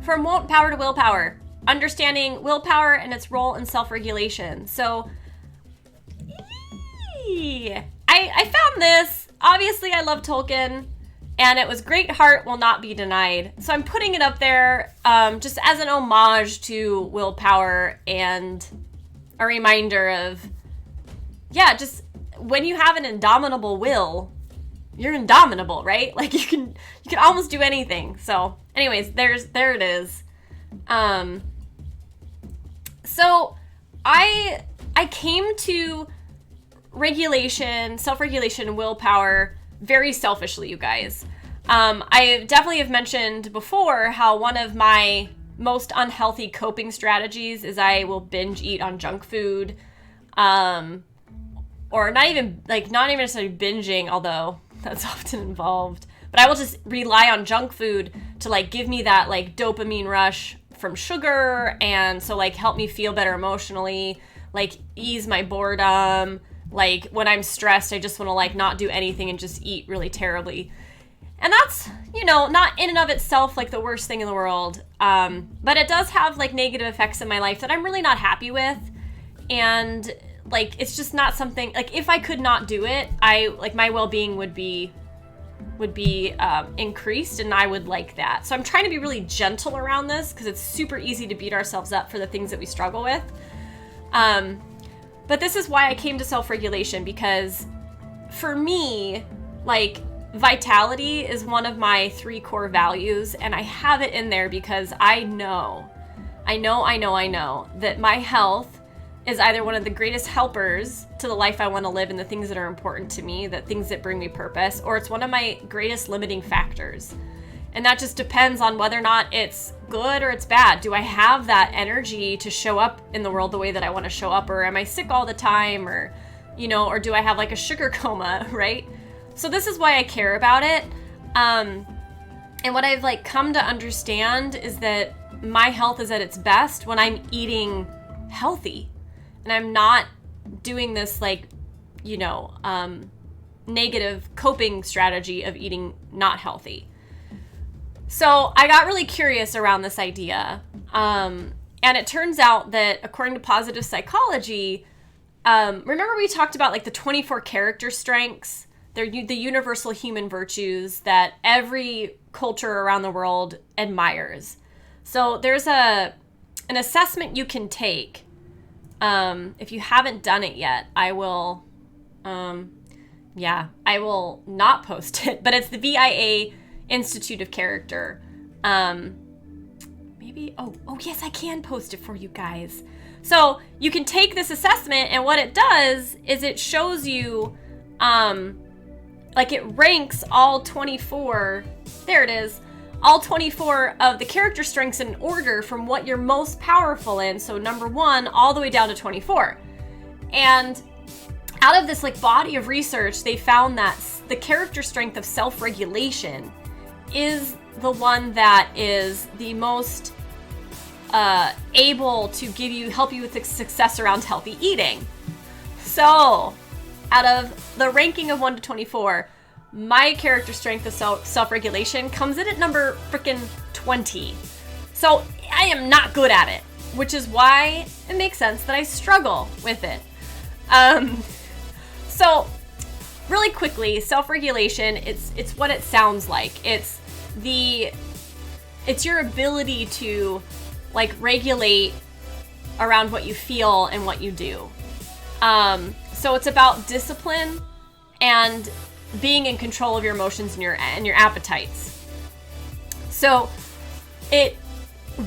from Willpower to Willpower, understanding willpower and its role in self-regulation. So, I found this. Obviously, I love Tolkien, and it was Great Heart Will Not Be Denied. So I'm putting it up there just as an homage to willpower and a reminder of, just when you have an indomitable will, you're indomitable, right? Like you can almost do anything. So anyways, there it is. So I came to regulation, self-regulation, and willpower very selfishly, you guys. I definitely have mentioned before how one of my most unhealthy coping strategies is I will binge eat on junk food, or not even necessarily binging, although that's often involved, but I will just rely on junk food to like give me that like dopamine rush from sugar, and so like help me feel better emotionally, like ease my boredom. Like when I'm stressed, I just want to like not do anything and just eat really terribly. And that's, not in and of itself like the worst thing in the world. But it does have like negative effects in my life that I'm really not happy with. And like, it's just not something, like if I could not do it, my well-being would be increased, and I would like that. So I'm trying to be really gentle around this because it's super easy to beat ourselves up for the things that we struggle with. But this is why I came to self-regulation, because for me, like, vitality is one of my 3 core values, and I have it in there because I know that my health is either one of the greatest helpers to the life I want to live and the things that are important to me, the things that bring me purpose, or it's one of my greatest limiting factors. And that just depends on whether or not it's good or it's bad. Do I have that energy to show up in the world the way that I want to show up? Or am I sick all the time? Or, or do I have like a sugar coma, right? So this is why I care about it. And what I've like come to understand is that my health is at its best when I'm eating healthy. And I'm not doing this like, negative coping strategy of eating not healthy. So I got really curious around this idea. And it turns out that according to positive psychology, remember we talked about like the 24 character strengths? They're the universal human virtues that every culture around the world admires. So there's an assessment you can take. If you haven't done it yet, I will not post it, but it's the VIA Institute of Character. Yes, I can post it for you guys. So you can take this assessment, and what it does is it shows you, it ranks all 24, there it is, all 24 of the character strengths in order from what you're most powerful in. So number 1 all the way down to 24. And out of this like body of research, they found that the character strength of self-regulation is the one that is the most able to help you with success around healthy eating. So out of the ranking of 1 to 24, my character strength of self-regulation comes in at number freaking 20. So I am not good at it, which is why it makes sense that I struggle with it. So really quickly, self-regulation, it's what it sounds like. It's your ability to like regulate around what you feel and what you do. So it's about discipline and being in control of your emotions and your appetites. So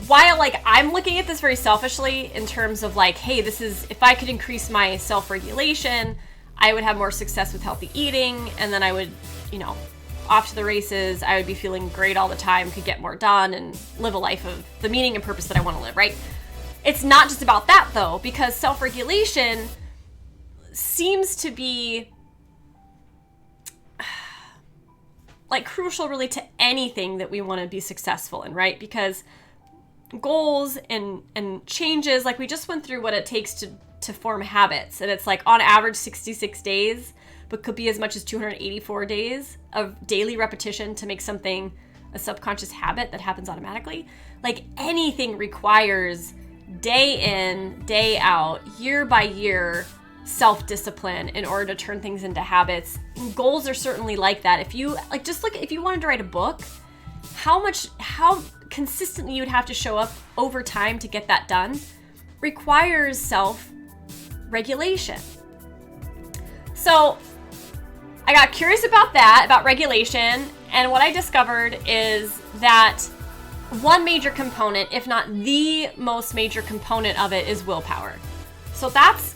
while like I'm looking at this very selfishly in terms of like, hey, if I could increase my self-regulation, I would have more success with healthy eating, and then I would, off to the races, I would be feeling great all the time, could get more done, and live a life of the meaning and purpose that I want to live, right? It's not just about that though, because self-regulation seems to be like crucial really to anything that we want to be successful in, right? Because goals and changes, like we just went through what it takes to form habits, and it's like on average 66 days, but could be as much as 284 days of daily repetition to make something a subconscious habit that happens automatically. Like anything requires day in, day out, year by year self-discipline in order to turn things into habits. And goals are certainly like that. If you like, just look, if you wanted to write a book, how consistently you would have to show up over time to get that done requires self-regulation. So I got curious about that, about regulation, and what I discovered is that one major component, if not the most major component of it, is willpower. So that's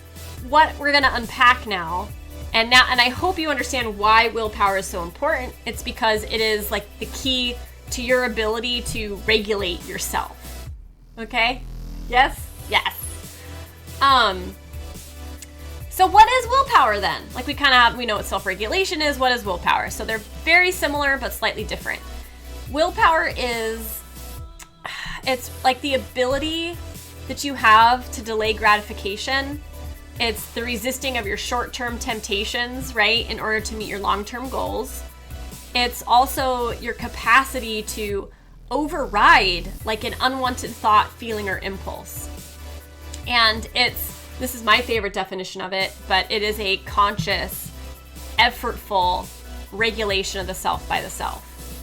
what we're going to unpack now. And I hope you understand why willpower is so important. It's because it is like the key to your ability to regulate yourself. Okay? Yes? Yes. So what is willpower then? Like we know what self-regulation is. What is willpower? So they're very similar but slightly different. Willpower it's like the ability that you have to delay gratification. It's the resisting of your short-term temptations, right, in order to meet your long-term goals. It's also your capacity to override like an unwanted thought, feeling, or impulse. And this is my favorite definition of it, but it is a conscious, effortful regulation of the self by the self.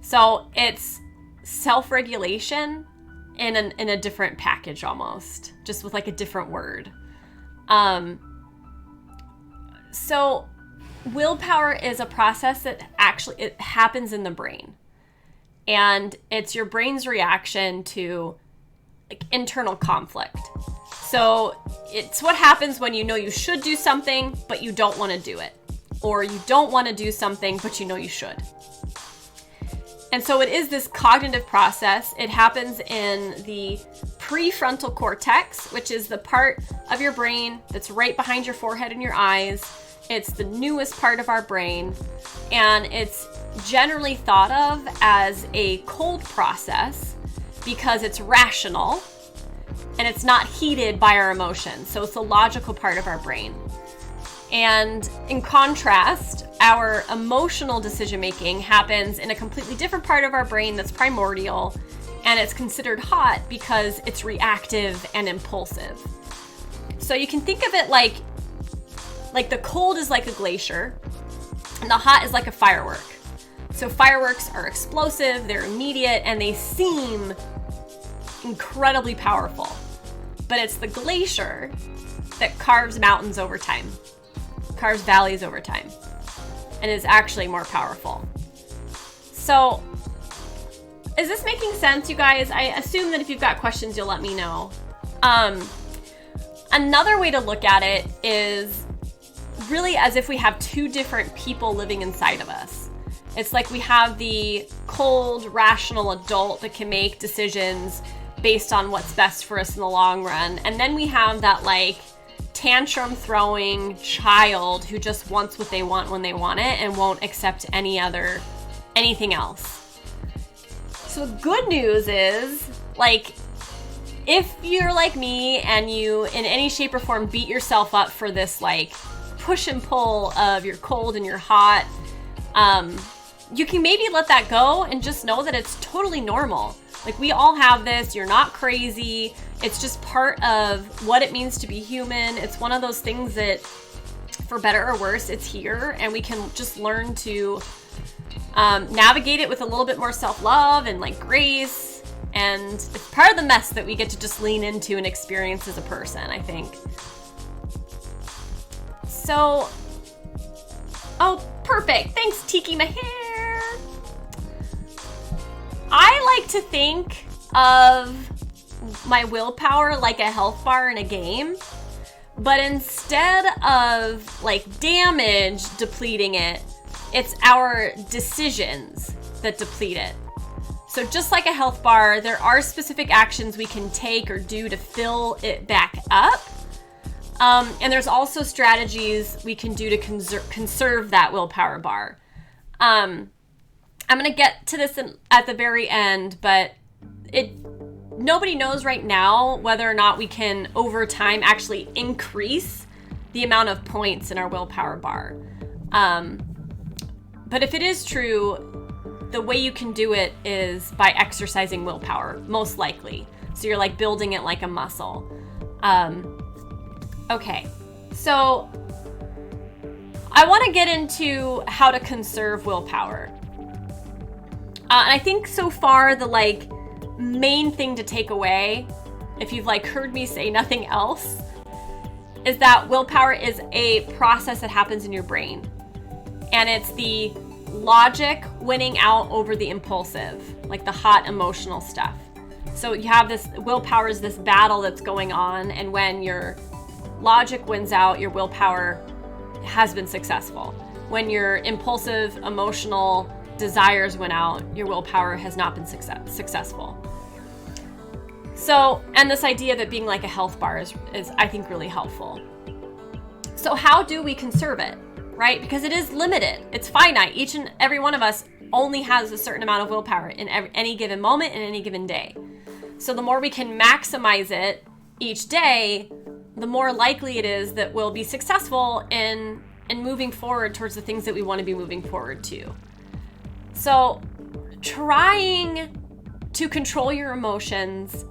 So it's self-regulation in a different package almost, just with like a different word. So willpower is a process that it happens in the brain. And it's your brain's reaction to like internal conflict. So it's what happens when you know you should do something, but you don't want to do it. Or you don't want to do something, but you know you should. And so it is this cognitive process. It happens in the prefrontal cortex, which is the part of your brain that's right behind your forehead and your eyes. It's the newest part of our brain. And it's generally thought of as a cold process because it's rational and it's not heated by our emotions. So it's a logical part of our brain. And in contrast, our emotional decision-making happens in a completely different part of our brain that's primordial, and it's considered hot because it's reactive and impulsive. So you can think of it like the cold is like a glacier, and the hot is like a firework. So fireworks are explosive, they're immediate, and they seem incredibly powerful. But it's the glacier that carves mountains over time, carves valleys over time, and is actually more powerful. So, is this making sense, you guys? I assume that if you've got questions, you'll let me know. Another way to look at it is really as if we have two different people living inside of us. It's like we have the cold, rational adult that can make decisions based on what's best for us in the long run. And then we have that like tantrum throwing child who just wants what they want when they want it and won't accept anything else. So the good news is, like, if you're like me and you in any shape or form beat yourself up for this like push and pull of your cold and your hot, you can maybe let that go and just know that it's totally normal. Like, we all have this. You're not crazy. It's just part of what it means to be human. It's one of those things that, for better or worse, it's here, and we can just learn to navigate it with a little bit more self-love and like grace. And it's part of the mess that we get to just lean into and experience as a person, I think. So, oh, perfect. Thanks, Tiki, my hair. I like to think of my willpower like a health bar in a game, but instead of like damage depleting it, it's our decisions that deplete it. So just like a health bar, there are specific actions we can take or do to fill it back up. And there's also strategies we can do to conserve that willpower bar. I'm going to get to this at the very end, but nobody knows right now whether or not we can, over time, actually increase the amount of points in our willpower bar. But if it is true, the way you can do it is by exercising willpower, most likely. So you're like building it like a muscle. Okay, so I want to get into how to conserve willpower. And I think so far the like main thing to take away, if you've like heard me say nothing else, is that willpower is a process that happens in your brain. And it's the logic winning out over the impulsive, like the hot emotional stuff. So you have this, willpower is this battle that's going on, and when your logic wins out, your willpower has been successful. When your impulsive emotional desires win out, your willpower has not been successful. So, and this idea of it being like a health bar is I think really helpful. So how do we conserve it, right? Because it is limited, it's finite. Each and every one of us only has a certain amount of willpower in any given moment in any given day. So the more we can maximize it each day, the more likely it is that we'll be successful in moving forward towards the things that we want to be moving forward to. So trying to control your emotions,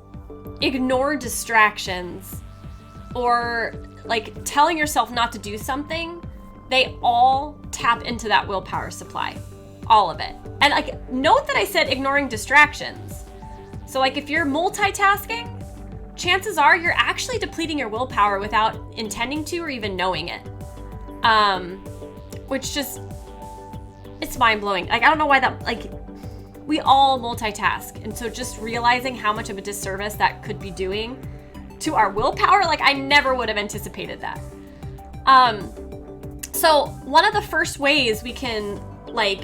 ignore distractions, or like telling yourself not to do something, they all tap into that willpower supply, all of it. And like, note that I said ignoring distractions. So like if you're multitasking, chances are you're actually depleting your willpower without intending to or even knowing it. Which just, it's mind-blowing. Like, I don't know why that, like, we all multitask. And so just realizing how much of a disservice that could be doing to our willpower, like I never would have anticipated that. So one of the first ways we can like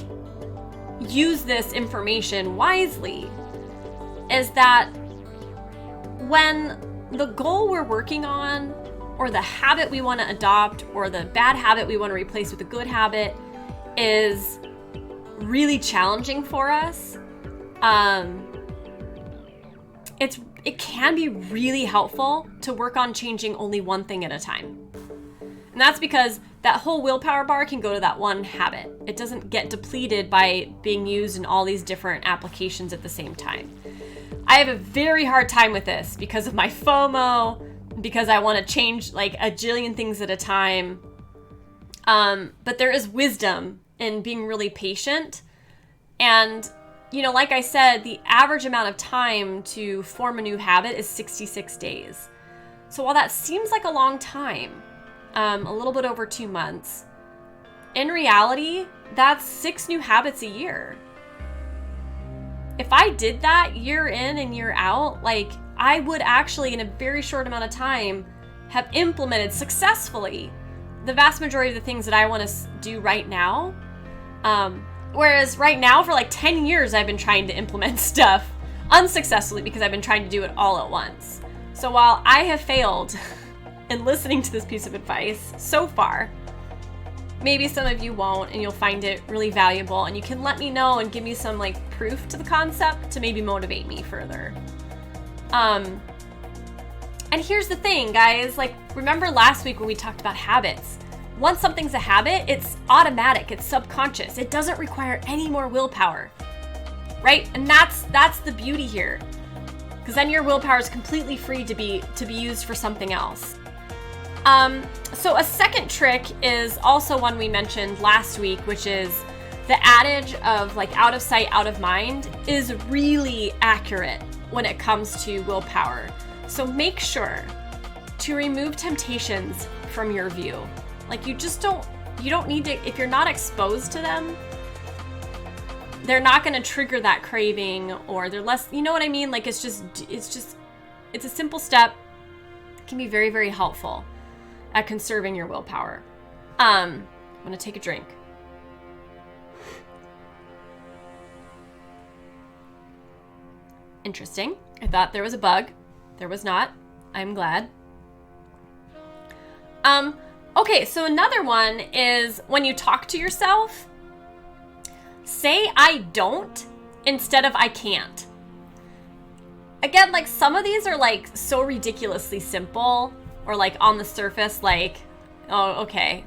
use this information wisely is that when the goal we're working on, or the habit we want to adopt, or the bad habit we want to replace with a good habit is really challenging for us, it can be really helpful to work on changing only one thing at a time. And that's because that whole willpower bar can go to that one habit. It doesn't get depleted by being used in all these different applications at the same time. I have a very hard time with this because of my FOMO, because I want to change like a jillion things at a time. But there is wisdom in being really patient. And, you know, like I said, the average amount of time to form a new habit is 66 days. So while that seems like a long time, a little bit over 2 months, in reality, that's 6 new habits a year. If I did that year in and year out, like I would actually in a very short amount of time have implemented successfully the vast majority of the things that I want to do right now. Whereas right now for like 10 years, I've been trying to implement stuff unsuccessfully because I've been trying to do it all at once. So while I have failed in listening to this piece of advice so far, maybe some of you won't, and you'll find it really valuable, and you can let me know and give me some like proof to the concept to maybe motivate me further. And here's the thing, guys, like remember last week when we talked about habits? Once something's a habit, it's automatic, it's subconscious. It doesn't require any more willpower, right? And that's the beauty here, because then your willpower is completely free to be used for something else. So a second trick is also one we mentioned last week, which is the adage of like out of sight, out of mind is really accurate when it comes to willpower. So make sure to remove temptations from your view. Like you don't need to, if you're not exposed to them, they're not going to trigger that craving, or they're less, you know what I mean? Like it's a simple step. It can be very, very helpful at conserving your willpower. I'm going to take a drink. Interesting. I thought there was a bug. There was not. I'm glad. Okay, so another one is when you talk to yourself, say I don't instead of I can't. Again, like some of these are like so ridiculously simple, or like on the surface, like, oh, okay.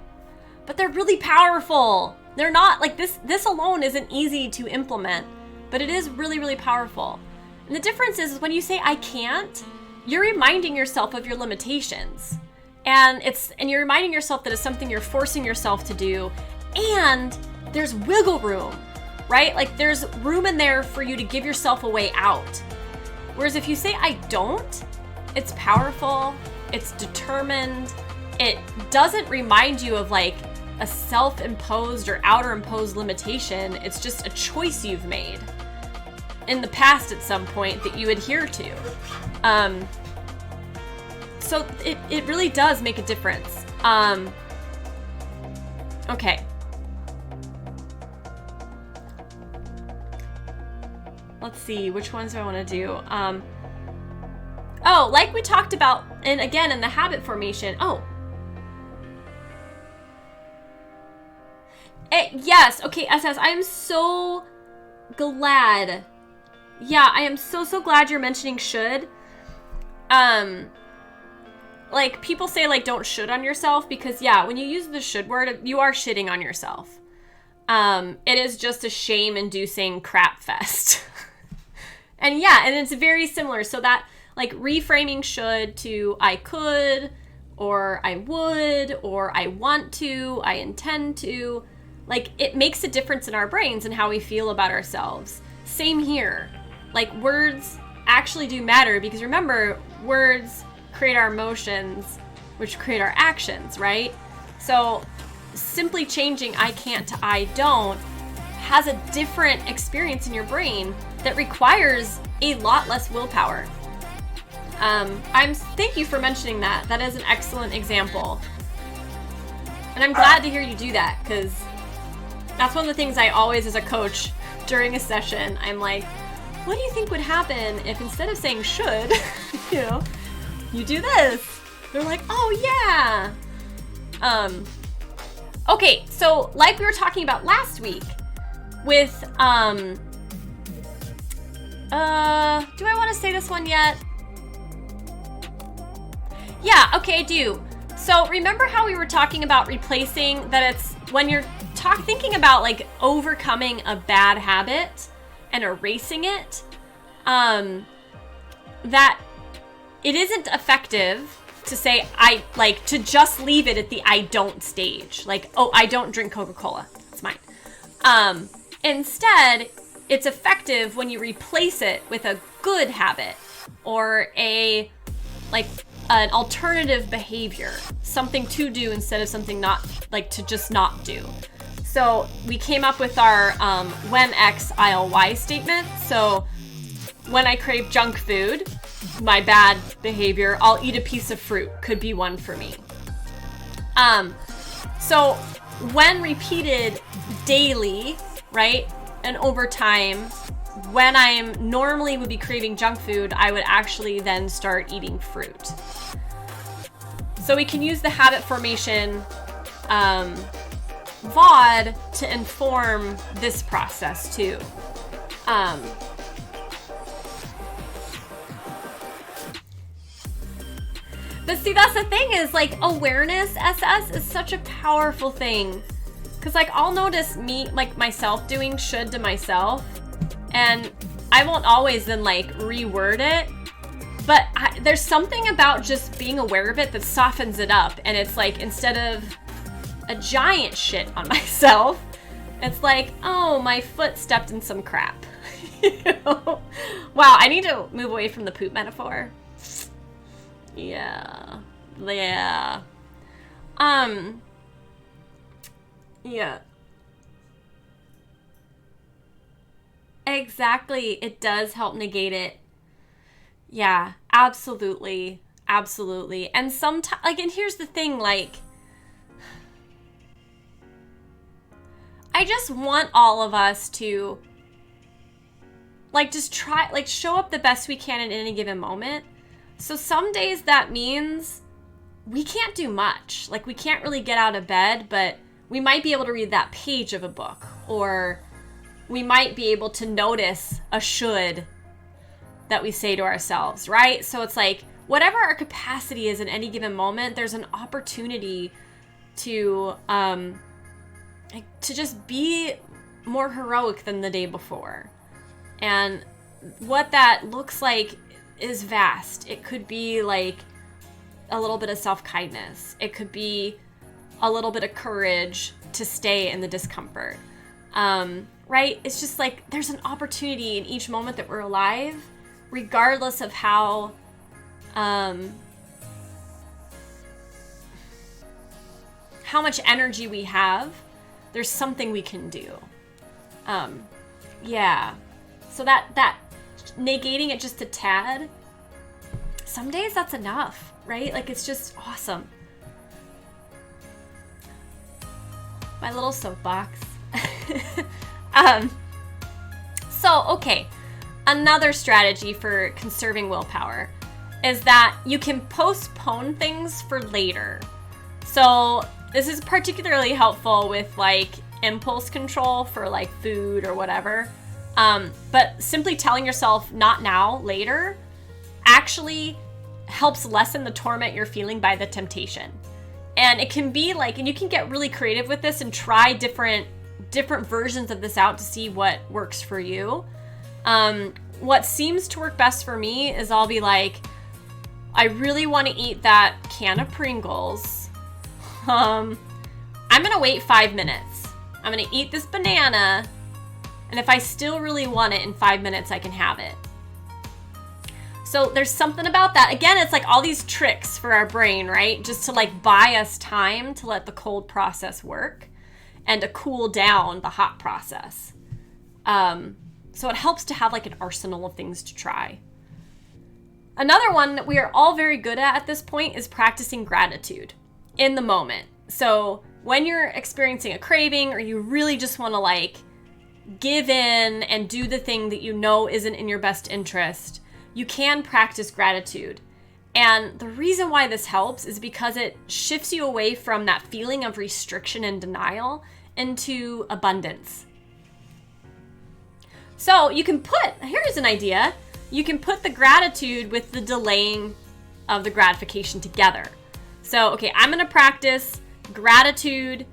But they're really powerful. They're not like this alone isn't easy to implement, but it is really, really powerful. And the difference is when you say I can't, you're reminding yourself of your limitations. And you're reminding yourself that it's something you're forcing yourself to do, and there's wiggle room, right? Like there's room in there for you to give yourself a way out. Whereas if you say I don't, it's powerful, it's determined, it doesn't remind you of like a self-imposed or outer-imposed limitation. It's just a choice you've made in the past at some point that you adhere to. So it really does make a difference. Okay. Let's see, which ones do I want to do? Oh, like we talked about, and again, in the habit formation. Yes, okay, SS, I am so glad. Yeah, I am so glad you're mentioning should. Like, people say, like, don't should on yourself, because, yeah, when you use the should word, you are shitting on yourself. It is just a shame-inducing crap fest. And, yeah, and it's very similar. So that, like, reframing should to I could, or I would, or I want to, I intend to, like, it makes a difference in our brains and how we feel about ourselves. Same here. Like, words actually do matter, because remember, words create our emotions, which create our actions, right? So simply changing I can't to I don't has a different experience in your brain that requires a lot less willpower. Thank you for mentioning that. That is an excellent example. And I'm glad to hear you do that, because that's one of the things I always, as a coach, during a session, I'm like, what do you think would happen if instead of saying should, you do this? They're like, oh yeah. Okay, so like we were talking about last week with, do I want to say this one yet? Yeah, okay, I do. So remember how we were talking about replacing, that it's when you're thinking about like overcoming a bad habit and erasing it, that it isn't effective to say to just leave it at the I don't stage. Like, oh, I don't drink Coca-Cola. It's mine. Instead, it's effective when you replace it with a good habit or an alternative behavior, something to do instead of something not, like, to just not do. So we came up with our when X, I'll Y statement. So when I crave junk food, my bad behavior, I'll eat a piece of fruit, could be one for me. So when repeated daily, right, and over time, when I normally would be craving junk food, I would actually then start eating fruit. So we can use the habit formation VOD to inform this process too. But see, that's the thing, is like awareness, SS, is such a powerful thing. Cause like I'll notice myself doing should to myself, and I won't always then like reword it, but there's something about just being aware of it that softens it up. And it's like, instead of a giant shit on myself, it's like, oh, my foot stepped in some crap. Wow, I need to move away from the poop metaphor. Yeah. Yeah. Exactly. It does help negate it. Yeah, absolutely. Absolutely. And sometimes, like, and here's the thing, like, I just want all of us to, like, just try, like, show up the best we can at any given moment. So some days that means we can't do much. Like, we can't really get out of bed, but we might be able to read that page of a book, or we might be able to notice a should that we say to ourselves, right? So it's like, whatever our capacity is in any given moment, there's an opportunity to to just be more heroic than the day before. And what that looks like is vast. It could be like a little bit of self-kindness. It could be a little bit of courage to stay in the discomfort. Right? It's just like there's an opportunity in each moment that we're alive, regardless of how much energy we have. There's something we can do. Yeah. So that negating it just a tad, some days that's enough, right? Like it's just awesome. My little soapbox. So, okay. Another strategy for conserving willpower is that you can postpone things for later. So this is particularly helpful with like impulse control for like food or whatever. But simply telling yourself not now, later, actually helps lessen the torment you're feeling by the temptation. And it can be like, and you can get really creative with this and try different versions of this out to see what works for you. What seems to work best for me is I'll be like, I really want to eat that can of Pringles. I'm gonna wait 5 minutes. I'm gonna eat this banana, and if I still really want it in 5 minutes, I can have it. So there's something about that. Again, it's like all these tricks for our brain, right? Just to like buy us time to let the cold process work and to cool down the hot process. So it helps to have like an arsenal of things to try. Another one that we are all very good at this point is practicing gratitude in the moment. So when you're experiencing a craving or you really just want to like give in and do the thing that you know isn't in your best interest, you can practice gratitude. And the reason why this helps is because it shifts you away from that feeling of restriction and denial into abundance. So you can here's an idea. You can put the gratitude with the delaying of the gratification together. So, okay, I'm going to practice gratitude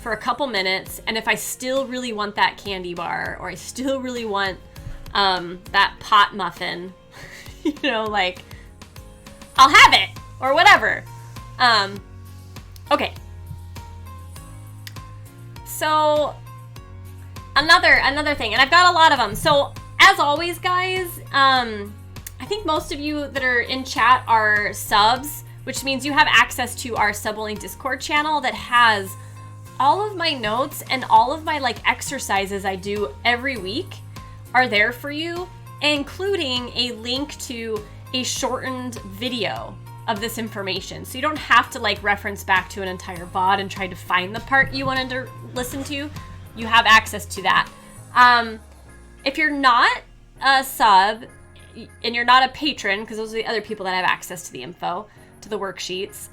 for a couple minutes. And if I still really want that candy bar, or I still really want that pot muffin, like I'll have it or whatever. Okay. So another thing, and I've got a lot of them. So as always, guys, I think most of you that are in chat are subs, which means you have access to our sub-only Discord channel that has all of my notes and all of my like exercises I do every week are there for you, including a link to a shortened video of this information. So you don't have to like reference back to an entire VOD and try to find the part you wanted to listen to. You have access to that. If you're not a sub and you're not a patron, because those are the other people that have access to the info, to the worksheets,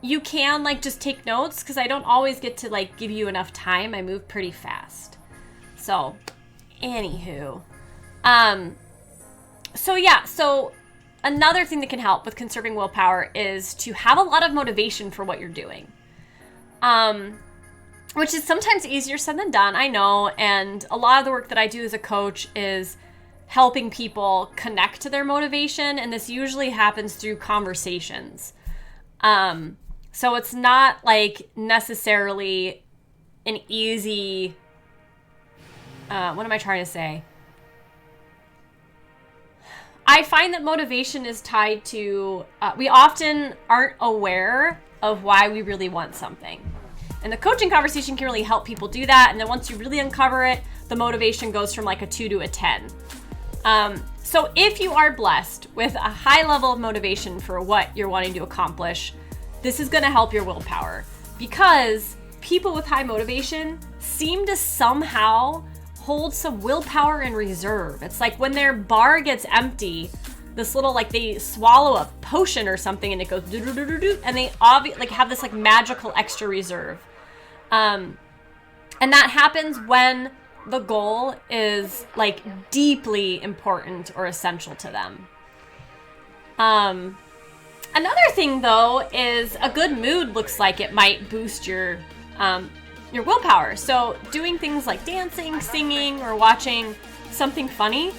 you can like just take notes, because I don't always get to like give you enough time. I move pretty fast. So anywho, so another thing that can help with conserving willpower is to have a lot of motivation for what you're doing. Which is sometimes easier said than done, I know. And a lot of the work that I do as a coach is helping people connect to their motivation. And this usually happens through conversations. So it's not like necessarily an easy, what am I trying to say? I find that motivation is tied to, we often aren't aware of why we really want something. And the coaching conversation can really help people do that. And then once you really uncover it, the motivation goes from like a 2 to a 10. So if you are blessed with a high level of motivation for what you're wanting to accomplish, this is going to help your willpower, because people with high motivation seem to somehow hold some willpower in reserve. It's like when their bar gets empty, this little, like they swallow a potion or something and it goes do-do-do-do-do, and they like have this like magical extra reserve. And that happens when the goal is like deeply important or essential to them. Another thing though is a good mood looks like it might boost your your willpower. So doing things like dancing, singing, or watching something funny,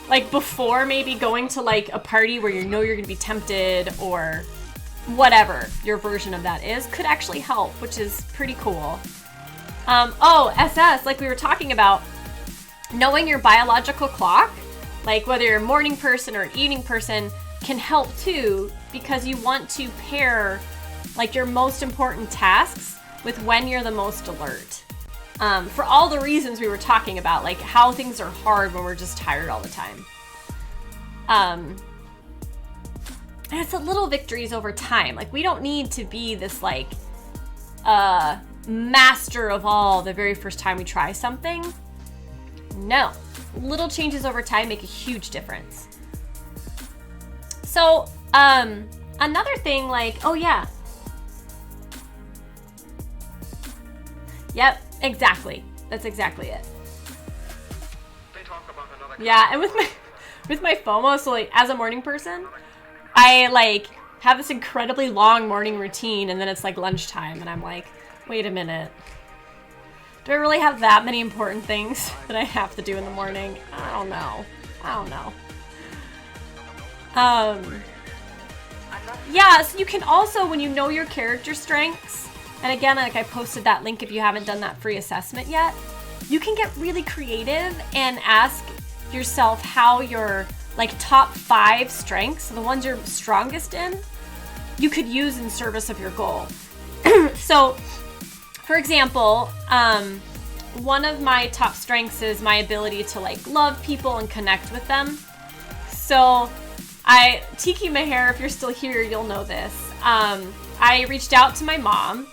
like before maybe going to like a party where you know you're gonna be tempted, or whatever your version of that is, could actually help, which is pretty cool. SS, like we were talking about, knowing your biological clock, like whether you're a morning person or an evening person, can help too, because you want to pair like your most important tasks with when you're the most alert. For all the reasons we were talking about, like how things are hard when we're just tired all the time. And it's the little victories over time. Like we don't need to be this like master of all the very first time we try something. No, little changes over time make a huge difference. So another thing, like, oh yeah. Yep, exactly. That's exactly it. Yeah, and with my FOMO, so like as a morning person, I like have this incredibly long morning routine, and then it's like lunchtime and I'm like, wait a minute. Do I really have that many important things that I have to do in the morning? I don't know. Yeah, so you can also, when you know your character strengths, and again, like I posted that link if you haven't done that free assessment yet, you can get really creative and ask yourself how your like top 5 strengths, the ones you're strongest in, you could use in service of your goal. So, for example, one of my top strengths is my ability to like love people and connect with them. So Tiki Meher, if you're still here, you'll know this. I reached out to my mom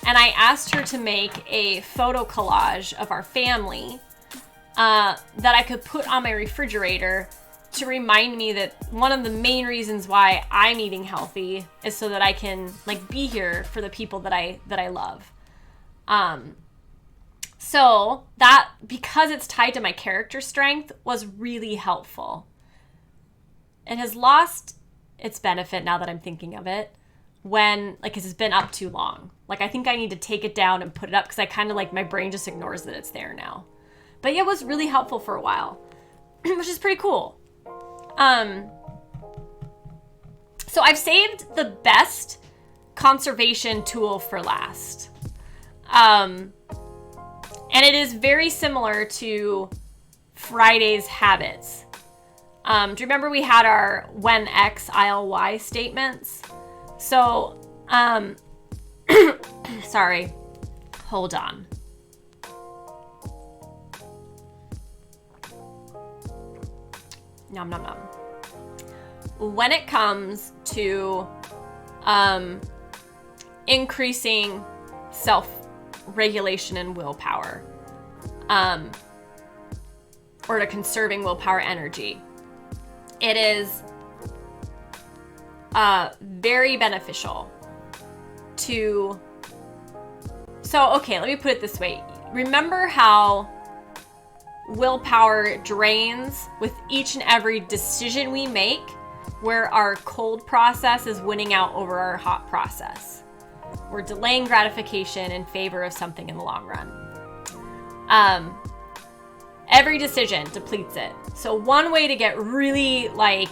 and I asked her to make a photo collage of our family that I could put on my refrigerator to remind me that one of the main reasons why I'm eating healthy is so that I can like be here for the people that I love. So that, because it's tied to my character strength, was really helpful. It has lost its benefit now that I'm thinking of it, when like it's been up too long. Like I think I need to take it down and put it up, because I kind of like my brain just ignores that it's there now. But yeah, it was really helpful for a while, which is pretty cool. So I've saved the best conservation tool for last. And it is very similar to Friday's habits. Do you remember we had our when X, I'll Y statements? So, sorry, hold on. Nom nom nom. When it comes to increasing self-regulation and willpower, or to conserving willpower energy, it is very beneficial to... So, okay, let me put it this way. Remember how willpower drains with each and every decision we make, where our cold process is winning out over our hot process. We're delaying gratification in favor of something in the long run. Every decision depletes it. So one way to get really like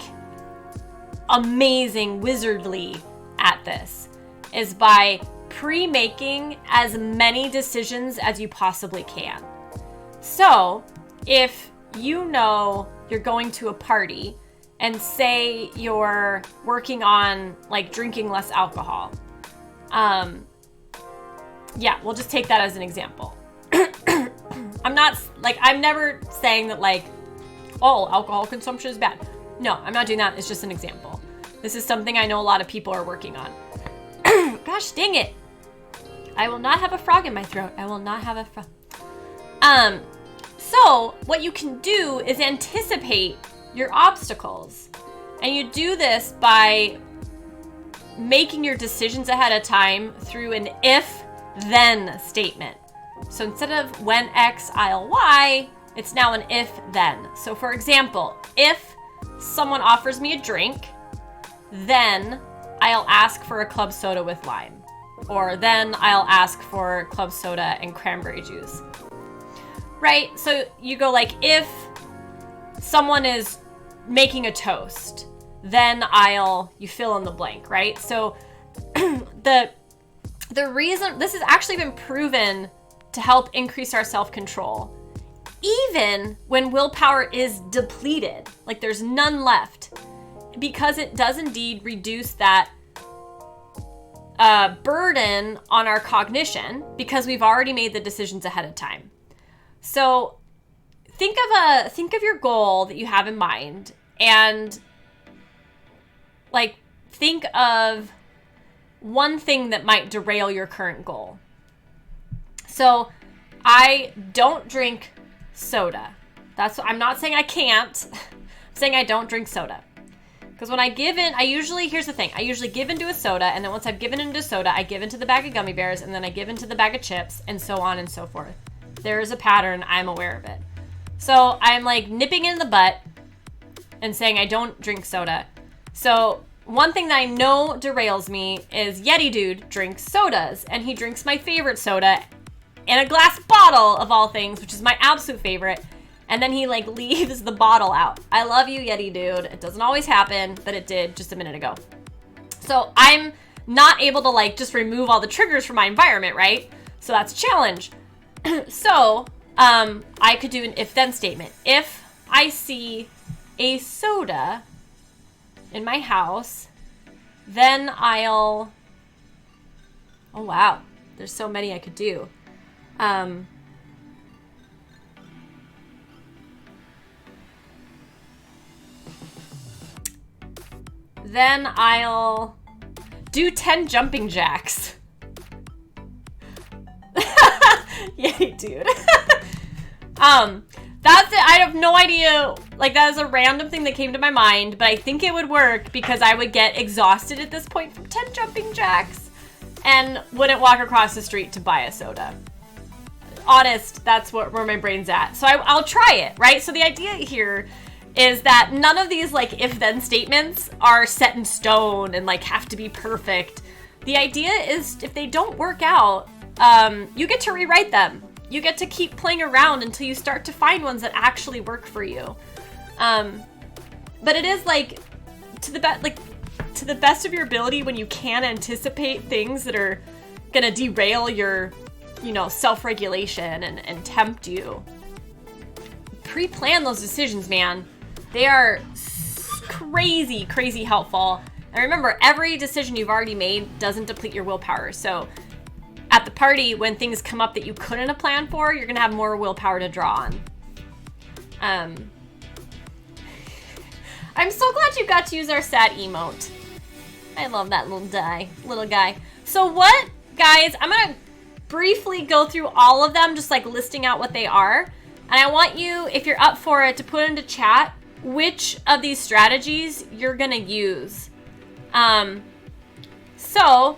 amazing, wizardly at this is by pre-making as many decisions as you possibly can. So if you know you're going to a party and say you're working on like drinking less alcohol, yeah, we'll just take that as an example. I'm never saying that like all alcohol consumption is bad. No, I'm not doing that. It's just an example. This is something I know a lot of people are working on. Gosh dang it. I will not have a frog in my throat. I will not have a frog. So what you can do is anticipate your obstacles. And you do this by making your decisions ahead of time through an if-then statement. So instead of when X, I'll Y, it's now an if-then. So for example, if someone offers me a drink, then I'll ask for a club soda with lime. Or then I'll ask for club soda and cranberry juice. Right? So you go like, if someone is making a toast, then you fill in the blank, right? So the reason this has actually been proven to help increase our self-control, even when willpower is depleted, like there's none left, because it does indeed reduce that burden on our cognition because we've already made the decisions ahead of time. So think of your goal that you have in mind, and like think of one thing that might derail your current goal. So I don't drink soda. I'm not saying I can't. I'm saying I don't drink soda. Because when I give in, here's the thing. I usually give into a soda, and then once I've given into soda, I give into the bag of gummy bears, and then I give into the bag of chips, and so on and so forth. There is a pattern. I'm aware of it. So I'm like nipping in the butt and saying I don't drink soda. So one thing that I know derails me is Yeti Dude drinks sodas, and he drinks my favorite soda in a glass bottle of all things, which is my absolute favorite. And then he like leaves the bottle out. I love you, Yeti Dude. It doesn't always happen, but it did just a minute ago. So I'm not able to like just remove all the triggers from my environment, right? So that's a challenge. So I could do an if-then statement. If I see a soda in my house, then oh wow, there's so many I could do. Then I'll do 10 jumping jacks. Yay, dude. That's it. I have no idea. Like, that is a random thing that came to my mind, but I think it would work because I would get exhausted at this point from 10 jumping jacks and wouldn't walk across the street to buy a soda. Honest, that's where my brain's at. So I'll try it, right? So the idea here is that none of these like if-then statements are set in stone and like have to be perfect. The idea is if they don't work out, you get to rewrite them. You get to keep playing around until you start to find ones that actually work for you. But it is like to the best of your ability when you can anticipate things that are gonna derail your, self-regulation and tempt you. Pre-plan those decisions, man. They are crazy, crazy helpful. And remember, every decision you've already made doesn't deplete your willpower. So at the party, when things come up that you couldn't have planned for, you're gonna have more willpower to draw on. I'm so glad you got to use our sad emote. I love that little guy. So what, guys, I'm gonna briefly go through all of them, just like listing out what they are. And I want you, if you're up for it, to put into chat which of these strategies you're gonna use. So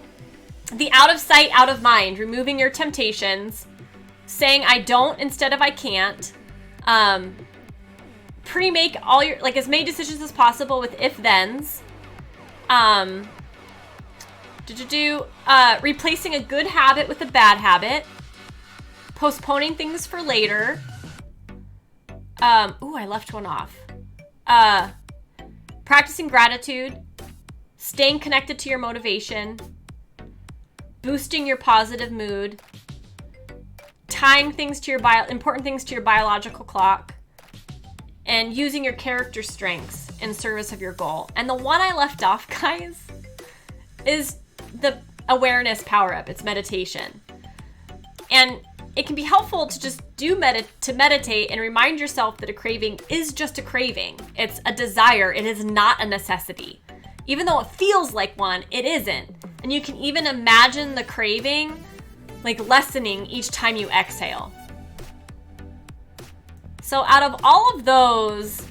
the out of sight, out of mind, removing your temptations, saying I don't instead of I can't, pre-make all your, like, as many decisions as possible with if-thens, replacing a good habit with a bad habit, postponing things for later, I left one off, practicing gratitude, staying connected to your motivation, boosting your positive mood, tying things to your important things to your biological clock, and using your character strengths in service of your goal. And the one I left off, guys, is the awareness power up. It's meditation. And it can be helpful to just meditate and remind yourself that a craving is just a craving. It's a desire. It is not a necessity. Even though it feels like one, it isn't. And you can even imagine the craving like lessening each time you exhale. So out of all of those,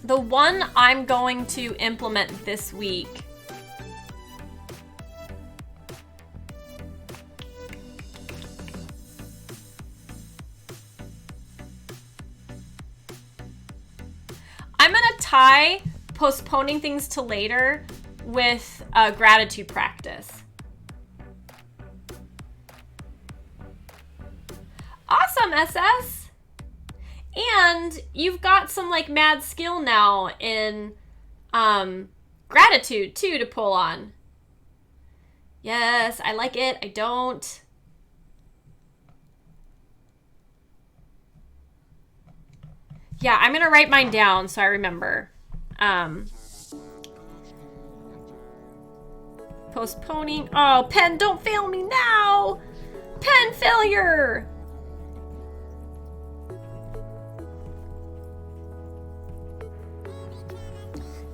the one I'm going to implement this week I'm going to tie postponing things to later with a gratitude practice. Welcome, SS. And you've got some like mad skill now in gratitude too to pull on. Yes, I like it. I don't. Yeah, I'm gonna write mine down so I remember. Postponing. Oh, pen, don't fail me now. Pen failure.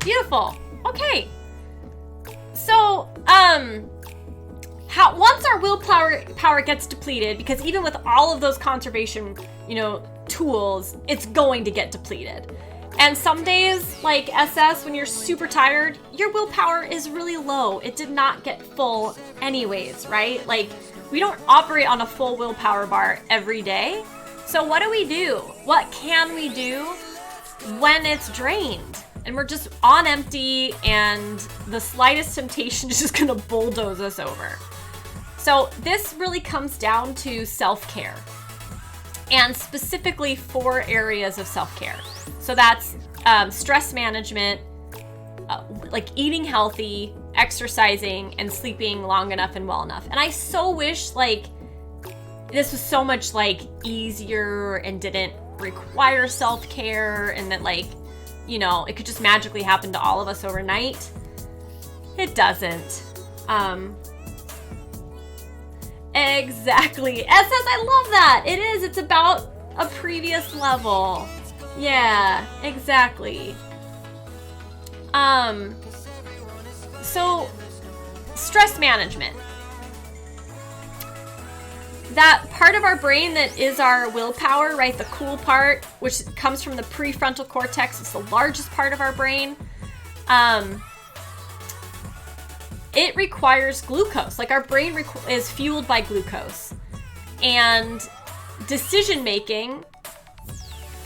Beautiful. Okay. So, once our willpower gets depleted, because even with all of those conservation, tools, it's going to get depleted. And some days, like SS, when you're super tired, your willpower is really low. It did not get full anyways, right? Like, we don't operate on a full willpower bar every day. So what do we do? What can we do when it's drained? And we're just on empty and the slightest temptation is just gonna bulldoze us over. So this really comes down to self-care, and specifically 4 areas of self-care. So that's stress management, like eating healthy, exercising, and sleeping long enough and well enough. And I so wish like this was so much like easier and didn't require self-care, and that like, it could just magically happen to all of us overnight. It doesn't. Exactly. SS, I love that. It is. It's about a previous level. Yeah, exactly. So stress management. That part of our brain that is our willpower, right? The cool part, which comes from the prefrontal cortex. It's the largest part of our brain. It requires glucose. Like our brain is fueled by glucose. And decision making,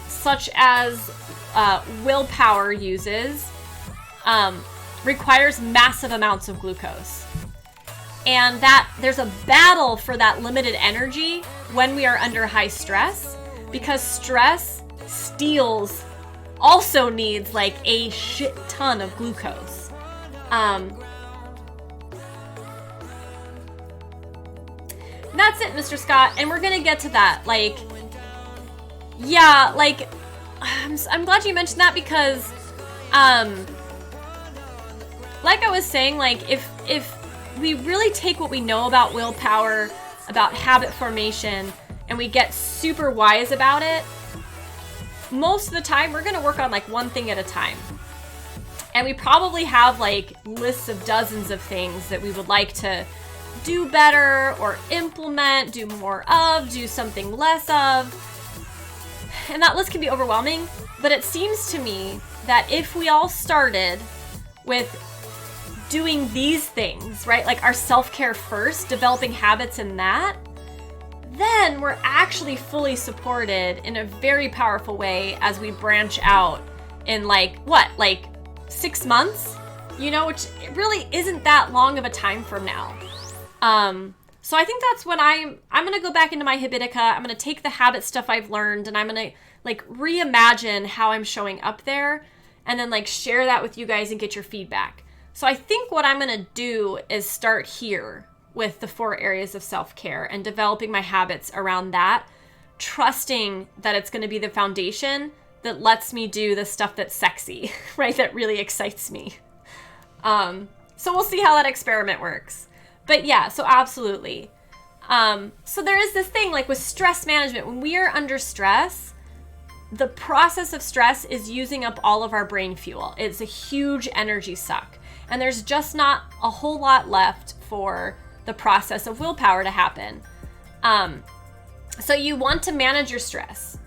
such as willpower uses, requires massive amounts of glucose. And that there's a battle for that limited energy when we are under high stress, because stress also needs like a shit ton of glucose. That's it, Mr. Scott, and we're gonna get to that. Like, yeah, like, I'm glad you mentioned that, because, like I was saying, like, if we really take what we know about willpower, about habit formation, and we get super wise about it, most of the time we're gonna work on like one thing at a time. And we probably have like lists of dozens of things that we would like to do better or implement, do more of, do something less of. And that list can be overwhelming, but it seems to me that if we all started with doing these things, right, like our self-care first, developing habits in that, then we're actually fully supported in a very powerful way as we branch out in like 6 months, which really isn't that long of a time from now. So I think that's when I'm going to go back into my Habitica. I'm going to take the habit stuff I've learned, and I'm going to like reimagine how I'm showing up there, and then like share that with you guys and get your feedback. So I think what I'm going to do is start here with the 4 areas of self-care and developing my habits around that, trusting that it's going to be the foundation that lets me do the stuff that's sexy, right? That really excites me. So we'll see how that experiment works. But yeah, so absolutely. So there is this thing like with stress management. When we are under stress, the process of stress is using up all of our brain fuel. It's a huge energy suck. And there's just not a whole lot left for the process of willpower to happen. So you want to manage your stress.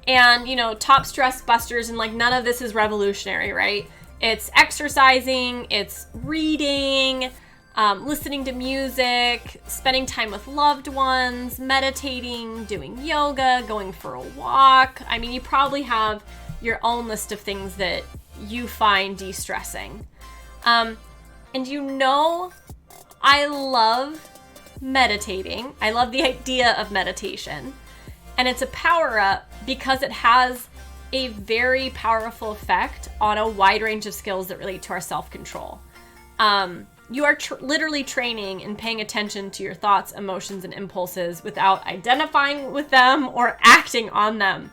And, top stress busters, and like none of this is revolutionary, right? It's exercising, it's reading, listening to music, spending time with loved ones, meditating, doing yoga, going for a walk. I mean, you probably have your own list of things that you find de-stressing. And I love meditating. I love the idea of meditation. And it's a power up because it has a very powerful effect on a wide range of skills that relate to our self-control. You are literally training and paying attention to your thoughts, emotions, and impulses without identifying with them or acting on them.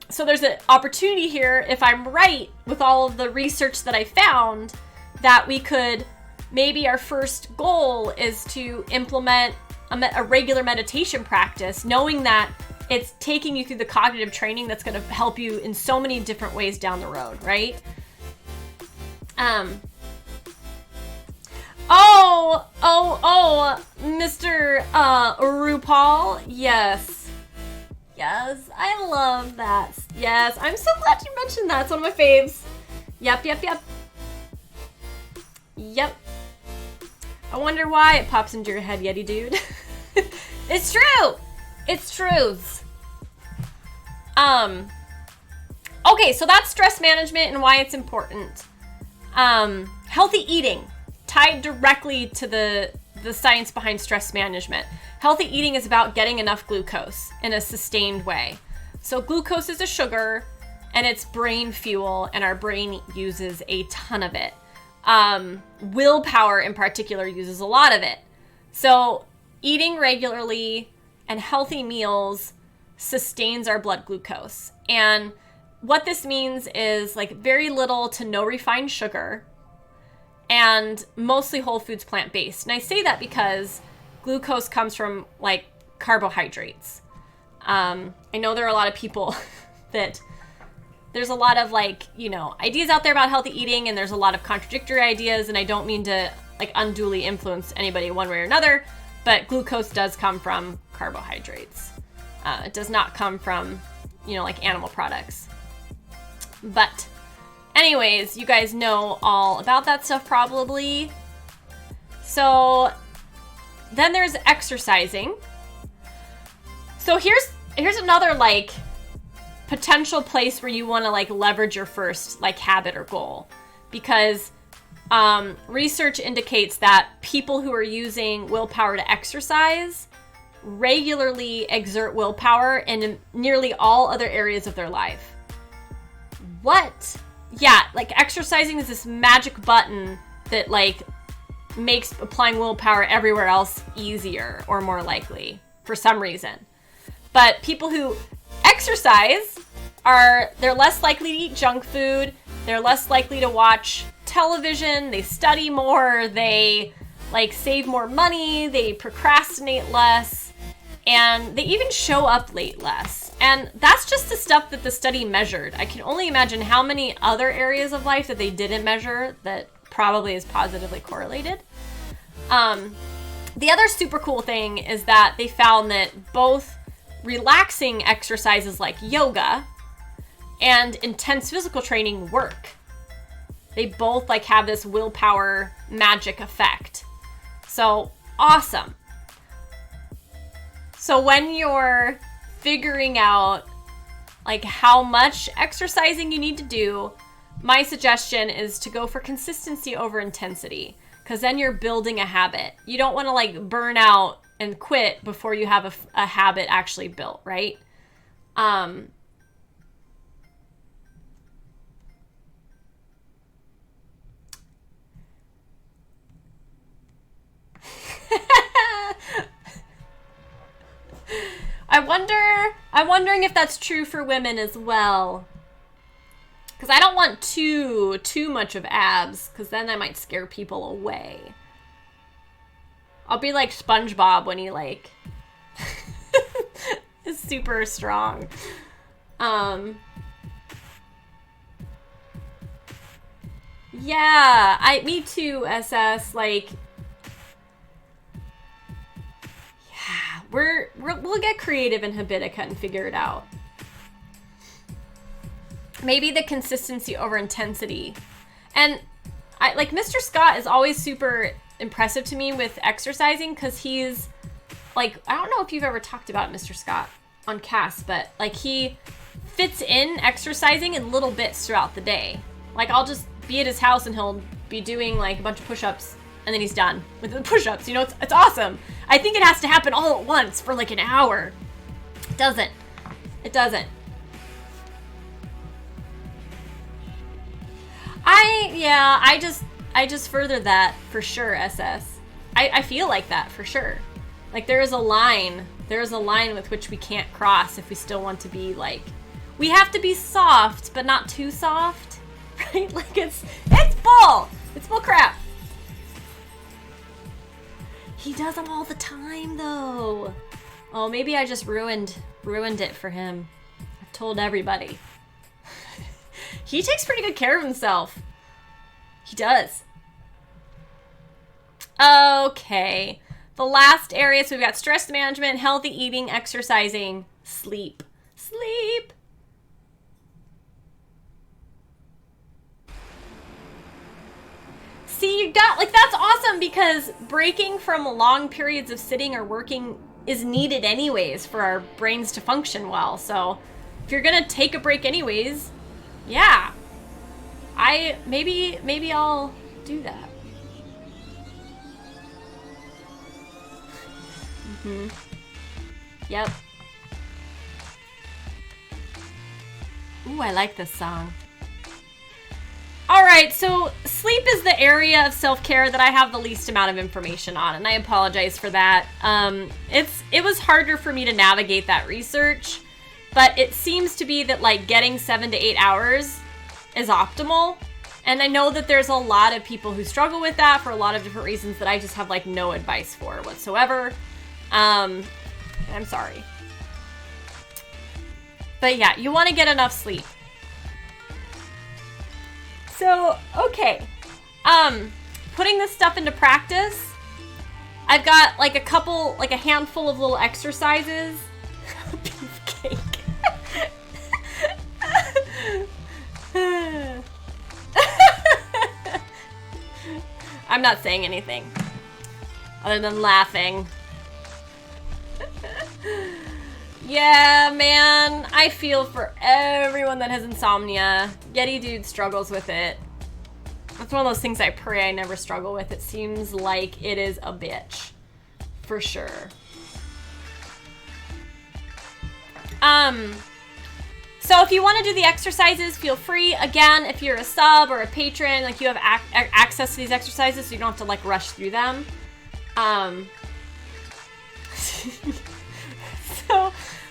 So there's an opportunity here, if I'm right with all of the research that I found, that we could, maybe our first goal is to implement a regular meditation practice, knowing that it's taking you through the cognitive training that's going to help you in so many different ways down the road, right? Mr. RuPaul, yes, I love that. Yes, I'm so glad you mentioned that. It's one of my faves. Yep. I wonder why it pops into your head, Yeti dude. It's true. It's truths. Okay, so that's stress management and why it's important. Healthy eating, tied directly to the science behind stress management. Healthy eating is about getting enough glucose in a sustained way. So glucose is a sugar and it's brain fuel, and our brain uses a ton of it. Willpower in particular uses a lot of it. So eating regularly and healthy meals sustains our blood glucose. And what this means is like very little to no refined sugar and mostly whole foods, plant-based. And I say that because glucose comes from like carbohydrates. I know there are a lot of people that there's a lot of ideas out there about healthy eating, and there's a lot of contradictory ideas, and I don't mean to like unduly influence anybody one way or another, but glucose does come from carbohydrates. It does not come from, like animal products. But anyways, you guys know all about that stuff probably. So then there's exercising. So here's another potential place where you want to leverage your first habit or goal, because research indicates that people who are using willpower to exercise regularly exert willpower in nearly all other areas of their life. What? Yeah, exercising is this magic button that makes applying willpower everywhere else easier or more likely for some reason. But people who exercise they're less likely to eat junk food, they're less likely to watch television, they study more, they save more money, they procrastinate less, and they even show up late less. And that's just the stuff that the study measured. I can only imagine how many other areas of life that they didn't measure that probably is positively correlated. The other super cool thing is that they found that both relaxing exercises like yoga and intense physical training work. They both have this willpower magic effect. So awesome. So when you're figuring out how much exercising you need to do, my suggestion is to go for consistency over intensity, because then you're building a habit. You don't want to burn out and quit before you have a habit actually built, right? I'm wondering if that's true for women as well. Because I don't want too much of abs, because then I might scare people away. I'll be like SpongeBob when he is super strong. Yeah, me too, SS. We'll get creative in Habitica and figure it out. Maybe the consistency over intensity. And Mr. Scott is always super impressive to me with exercising, because he's I don't know if you've ever talked about Mr. Scott on Cass, but he fits in exercising in little bits throughout the day. I'll just be at his house and he'll be doing a bunch of push-ups, and then he's done with the push-ups. It's awesome. I think it has to happen all at once for an hour. Doesn't. It doesn't. I just further that for sure, SS. I feel like that for sure. Like there is a line with which we can't cross if we still want to be like, we have to be soft, but not too soft, right? Like it's bull crap. He does them all the time though. Oh, maybe I just ruined it for him. I've told everybody. He takes pretty good care of himself. He does. Okay. The last area, so we've got stress management, healthy eating, exercising, sleep. Sleep. See, you got, like, that's awesome because breaking from long periods of sitting or working is needed anyways for our brains to function well. So if you're gonna take a break anyways, yeah, maybe I'll do that. Yep. Ooh, I like this song. All right, so sleep is the area of self-care that I have the least amount of information on, and I apologize for that. It was harder for me to navigate that research, but it seems to be that like getting 7 to 8 hours is optimal. And I know that there's a lot of people who struggle with that for a lot of different reasons that I just have like no advice for whatsoever. I'm sorry. But yeah, you want to get enough sleep. So, okay. Putting this stuff into practice, I've got like a handful of little exercises. Beefcake. I'm not saying anything other than laughing. Yeah, man, I feel for everyone that has insomnia. Yeti Dude struggles with it. That's one of those things I pray I never struggle with. It seems like it is a bitch. For sure. So if you want to do the exercises, feel free. Again, if you're a sub or a patron, like you have access to these exercises, so you don't have to like rush through them.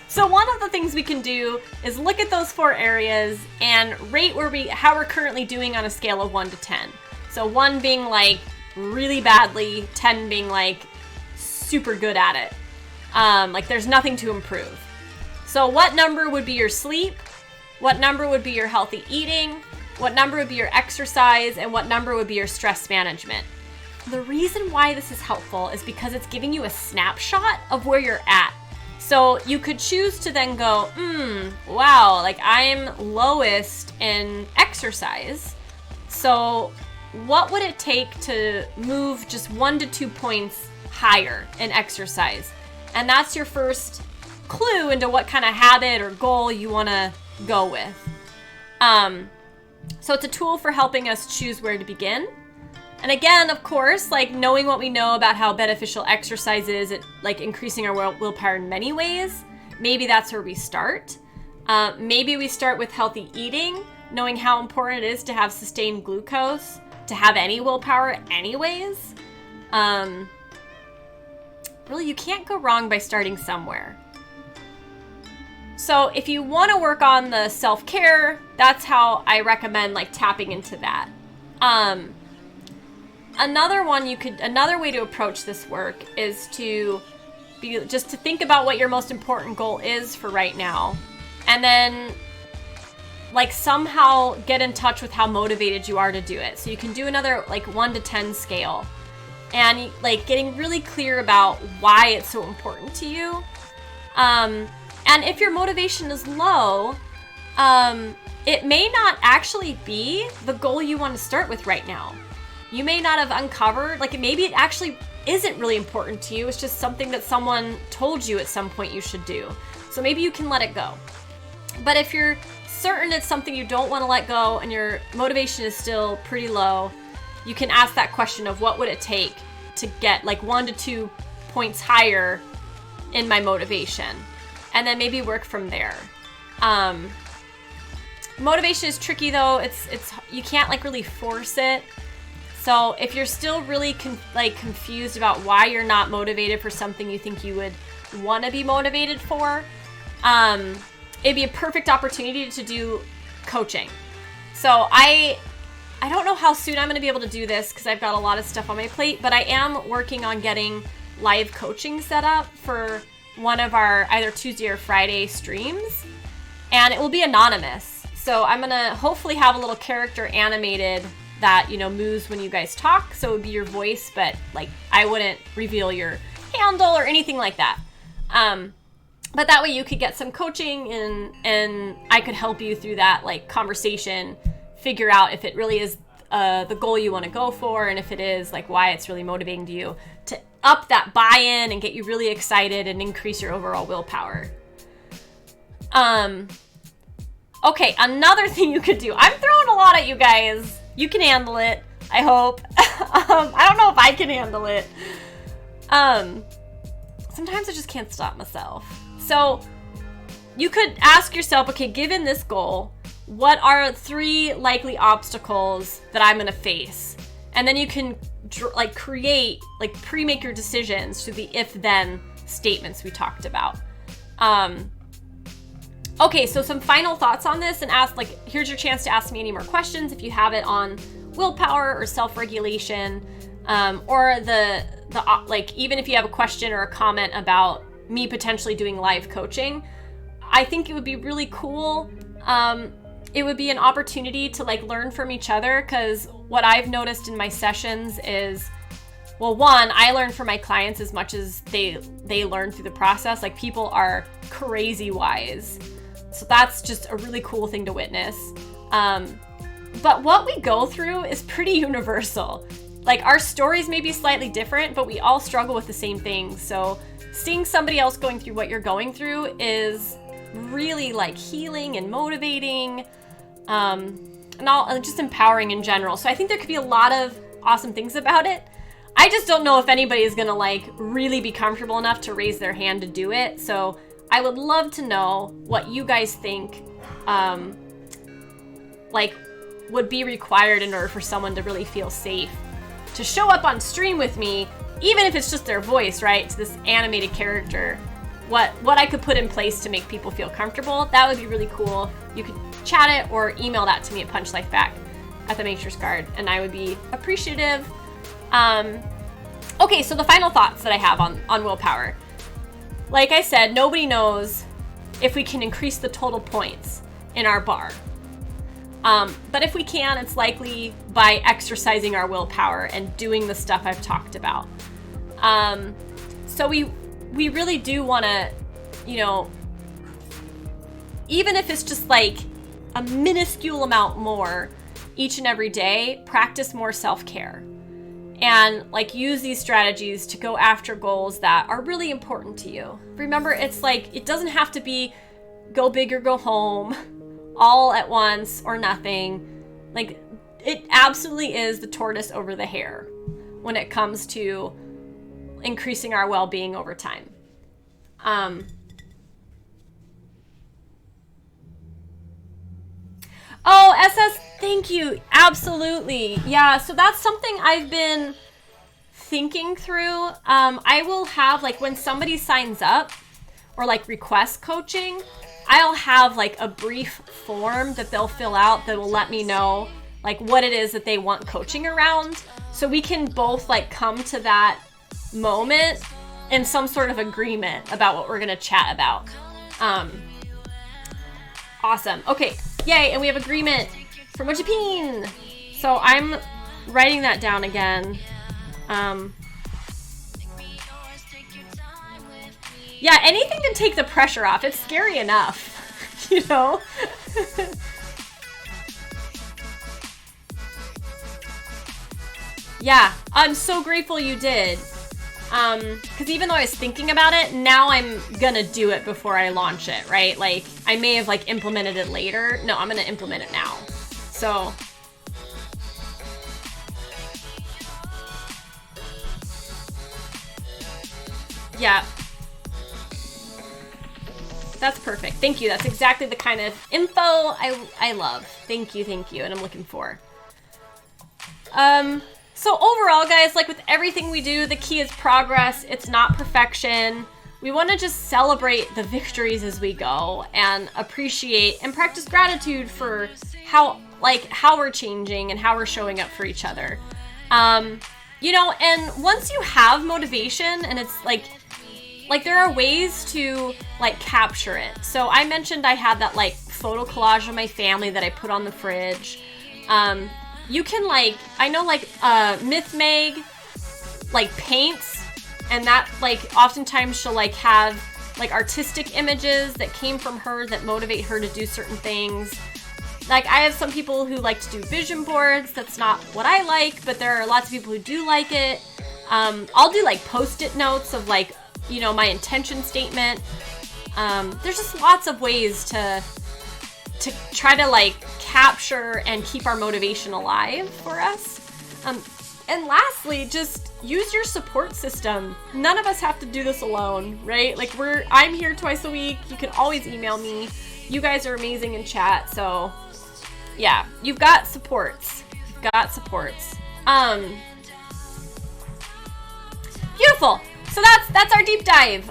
So one of the things we can do is look at those 4 areas and rate how we're currently doing on a scale of 1 to 10. So 1 being like really badly, 10 being like super good at it. Like there's nothing to improve. So what number would be your sleep? What number would be your healthy eating? What number would be your exercise? And what number would be your stress management? The reason why this is helpful is because it's giving you a snapshot of where you're at. So you could choose to then go, wow, like I'm lowest in exercise. So what would it take to move just 1 to 2 points higher in exercise? And that's your first clue into what kind of habit or goal you want to go with. So it's a tool for helping us choose where to begin. And again, of course, like knowing what we know about how beneficial exercise is at like increasing our willpower in many ways, maybe that's where we start. Maybe we start with healthy eating, knowing how important it is to have sustained glucose, to have any willpower anyways. Really, you can't go wrong by starting somewhere. So if you want to work on the self-care, that's how I recommend like tapping into that. Another way to approach this work is to think about what your most important goal is for right now. And then like somehow get in touch with how motivated you are to do it. So you can do another like 1 to 10 scale and like getting really clear about why it's so important to you. And if your motivation is low, it may not actually be the goal you want to start with right now. You may not have uncovered, like maybe it actually isn't really important to you. It's just something that someone told you at some point you should do. So maybe you can let it go. But if you're certain it's something you don't want to let go and your motivation is still pretty low, you can ask that question of what would it take to get like 1 to 2 points higher in my motivation. and then maybe work from there. Motivation is tricky though. It's you can't like really force it. So if you're still really confused about why you're not motivated for something you think you would want to be motivated for, it'd be a perfect opportunity to do coaching. So I don't know how soon I'm going to be able to do this because I've got a lot of stuff on my plate, but I am working on getting live coaching set up for one of our either Tuesday or Friday streams, and it will be anonymous. So I'm going to hopefully have a little character animated that, you know, moves when you guys talk. So it would be your voice, but like I wouldn't reveal your handle or anything like that. But that way you could get some coaching and I could help you through that like conversation, figure out if it really is the goal you want to go for, and if it is, like why it's really motivating to you, to up that buy-in and get you really excited and increase your overall willpower. Okay, another thing you could do. I'm throwing a lot at you guys. You can handle it, I hope. I don't know if I can handle it. Sometimes I just can't stop myself. So you could ask yourself, okay, given this goal, what are 3 likely obstacles that I'm going to face? And then you can like create, like pre-make your decisions to the if-then statements we talked about. Okay, so some final thoughts on this, and here's your chance to ask me any more questions if you have it on willpower or self-regulation, or like even if you have a question or a comment about me potentially doing live coaching. I think it would be really cool. It would be an opportunity to like learn from each other, because what I've noticed in my sessions is, well, one, I learn from my clients as much as they learn through the process. Like people are crazy wise. So that's just a really cool thing to witness. But what we go through is pretty universal. Like our stories may be slightly different, but we all struggle with the same things. So seeing somebody else going through what you're going through is really like healing and motivating, and just empowering in general. So I think there could be a lot of awesome things about it. I just don't know if anybody is gonna like really be comfortable enough to raise their hand to do it. So I would love to know what you guys think like would be required in order for someone to really feel safe to show up on stream with me, even if it's just their voice, right? To this animated character. What I could put in place to make people feel comfortable. That would be really cool. You could chat it or email that to me at punchlifeback@thematrixguard, and I would be appreciative. Okay, so the final thoughts that I have on willpower. Like I said, nobody knows if we can increase the total points in our bar. But if we can, it's likely by exercising our willpower and doing the stuff I've talked about. So we really do want to, you know, even if it's just like a minuscule amount more each and every day, practice more self-care. And like use these strategies to go after goals that are really important to you. Remember, it's like, it doesn't have to be go big or go home, all at once or nothing. Like it absolutely is the tortoise over the hare when it comes to increasing our well-being over time. Oh, SS, thank you. Absolutely. Yeah, so that's something I've been thinking through. I will have, like, when somebody signs up or, like, requests coaching, I'll have, like, a brief form that they'll fill out that will let me know, like, what it is that they want coaching around. So we can both, like, come to that moment in some sort of agreement about what we're going to chat about. Awesome. Okay. Yay, and we have agreement from Ojapin. So I'm writing that down again. Yeah, anything to take the pressure off. It's scary enough, you know? Yeah, I'm so grateful you did. Because even though I was thinking about it, now I'm gonna do it before I launch it, right? Like, I may have, like, implemented it later. No, I'm gonna implement it now. So, yeah. That's perfect. Thank you. That's exactly the kind of info I love. Thank you, and I'm looking for. So overall, guys, like with everything we do, the key is progress. It's not perfection. We want to just celebrate the victories as we go and appreciate and practice gratitude for how we're changing and how we're showing up for each other. You know, and once you have motivation, and it's like there are ways to like capture it. So I mentioned I had that like photo collage of my family that I put on the fridge. You can like, I know like Myth Meg like paints, and that like oftentimes she'll like have like artistic images that came from her that motivate her to do certain things. Like I have some people who like to do vision boards. That's not what I like, but there are lots of people who do like it. I'll do like post-it notes of like, you know, my intention statement. There's just lots of ways to try to like capture and keep our motivation alive for us. And lastly, just use your support system. None of us have to do this alone, right? Like I'm here twice a week. You can always email me. You guys are amazing in chat. So yeah, you've got supports. Beautiful. So that's our deep dive.